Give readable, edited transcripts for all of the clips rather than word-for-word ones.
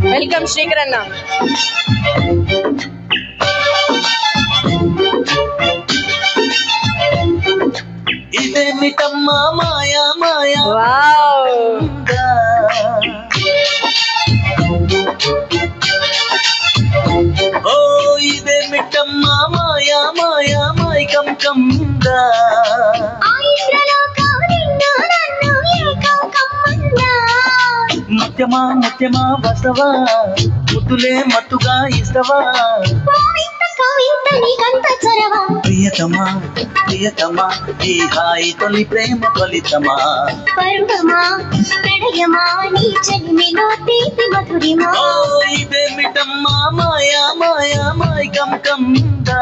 Welcome Srikar అన్న. ఇదేమిటమ్మా మాయా మాయా ఓ ఇదేమిటమ్మా మాయా మాయా మైకం కమ్ముందా ముత్యమా ముత్యమా వసవా ముద్దులే మత్తుగా ఇస్తవా ప్రియతమా ప్రియతమా ఈ హాయి తొలి ప్రేమ ఫలితమా పరుగమా ప్రణయమా నీ జన్మిలో తీపి మధురిమా ఓ ఇదేమిటమ్మా మాయా మాయా మైకం కమ్ముందా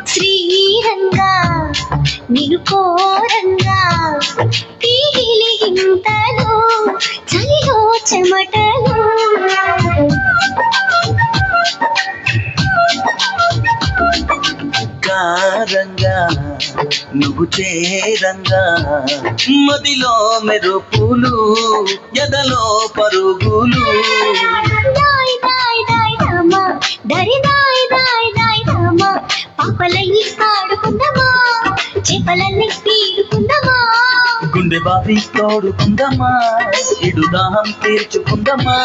శ్రీరంగా నిన్ను కోరంగా తీలిగింతలు చలిలో చెమటలు కారంగా నువ్వు చేరంగా మదిలో మెరుపులు ఎదలో పరుగులు పాపలయ్యి ఆడుకుందామా చేపలన్నీ తీరుకుందామా గుండె బావి తోడుకుందామా ఇడు దాహం తీర్చుకుందామా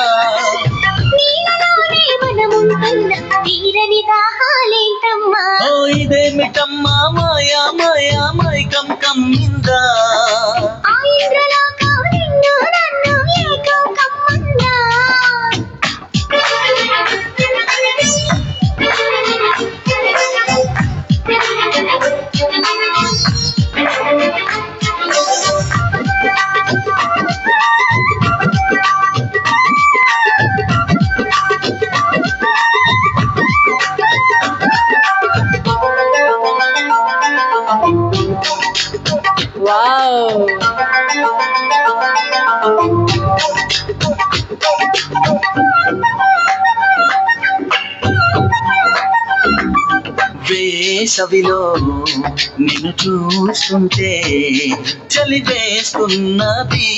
నీలోనే మనముంటున్న తీరని దాహాలేంటమ్మా ఓ ఇదేమిటమ్మా మాయా మాయా మైకం కమ్మిందా ఆ ఇంద్రలోకం నిన్ను నన్ను ఏకం కమ్మందా వావ్. వేసవిలో నిన్ను చూస్తుంటే చలి వేస్తున్నది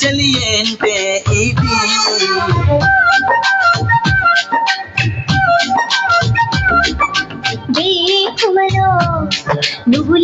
చలి ఏంటే ఇది వేకువలో నువ్వు